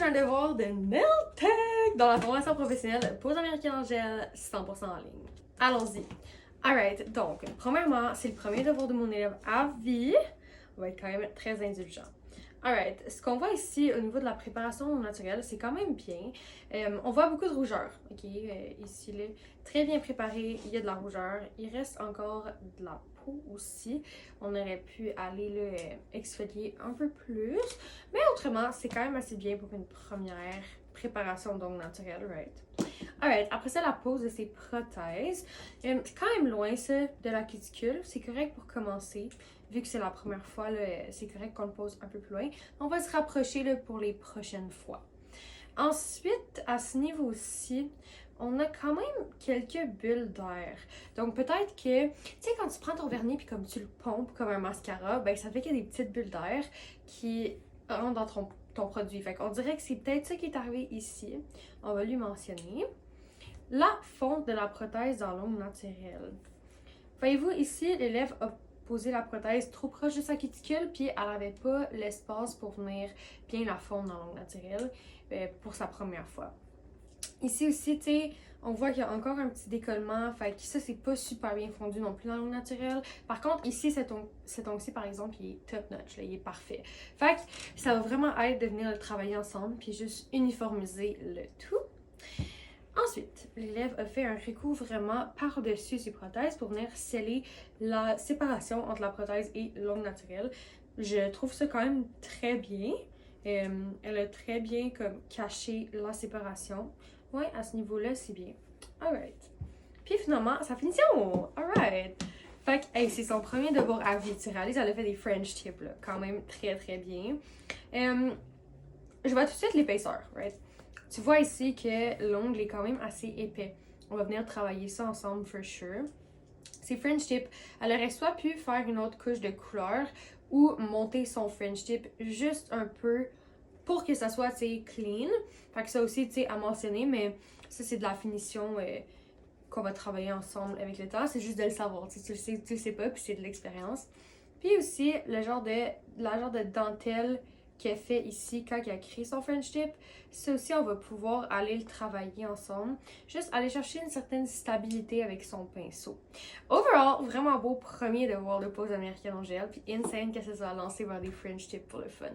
j'ai un devoir de nail tech dans la formation professionnelle Pose américaine en gel 100% en ligne. Allons-y. Alright, donc, premièrement, c'est le premier devoir de mon élève à vie. On va être quand même très indulgent. Alright, ce qu'on voit ici au niveau de la préparation naturelle, c'est quand même bien. On voit beaucoup de rougeur, ok? Ici, là, très bien préparé, il y a de la rougeur. Il reste encore de la peau aussi. On aurait pu aller là, exfolier un peu plus. Mais autrement, c'est quand même assez bien pour une première préparation d'ongles naturelles, right? Alright, après ça, la pose de ces prothèses. C'est quand même loin, ça, de la cuticule. C'est correct pour commencer. Vu que c'est la première fois, c'est correct qu'on le pose un peu plus loin. On va se rapprocher là, pour les prochaines fois. Ensuite, à ce niveau-ci, on a quand même quelques bulles d'air. Donc peut-être que, tu sais, quand tu prends ton vernis puis comme tu le pompes comme un mascara, ben ça fait qu'il y a des petites bulles d'air qui rentrent dans ton produit. Fait qu'on dirait que c'est peut-être ça qui est arrivé ici. On va lui mentionner. La fonte de la prothèse dans l'ongle naturel. Voyez-vous, ici, l'élève a posé la prothèse trop proche de sa cuticule, puis elle n'avait pas l'espace pour venir bien la fondre dans l'ongle naturel pour sa première fois. Ici aussi, tu sais, on voit qu'il y a encore un petit décollement, fait que ça, c'est pas super bien fondu non plus dans l'ongle naturel. Par contre, ici, cet ongle-ci, par exemple, il est top notch, là, il est parfait. Fait que ça va vraiment être de venir le travailler ensemble, puis juste uniformiser le tout. Ensuite, l'élève a fait un recouvrement par-dessus ses prothèses pour venir sceller la séparation entre la prothèse et l'ongle naturel. Je trouve ça quand même très bien. Elle a très bien comme caché la séparation. Ouais, à ce niveau-là, c'est bien. Alright. Puis finalement, sa finition! Alright! Fait que, hey, c'est son premier devoir à vie. Tu réalises, elle a fait des French tips, là. Quand même très très bien. Je vois tout de suite l'épaisseur, right? Tu vois ici que l'ongle est quand même assez épais. On va venir travailler ça ensemble for sure. Ces French tips, elle aurait soit pu faire une autre couche de couleur ou monter son French tip juste un peu pour que ça soit, tu sais, clean. Fait que ça aussi, tu sais, à mentionner, mais ça, c'est de la finition qu'on va travailler ensemble avec le temps. C'est juste de le savoir, tu le sais pas, puis c'est de l'expérience. Puis aussi, la genre de dentelle qu'elle fait ici quand elle a créé son French tip, ça aussi, on va pouvoir aller le travailler ensemble. Juste aller chercher une certaine stabilité avec son pinceau. Overall, vraiment beau premier devoir de pose américaine en gel, puis insane que ça soit lancé vers des French tips pour le fun.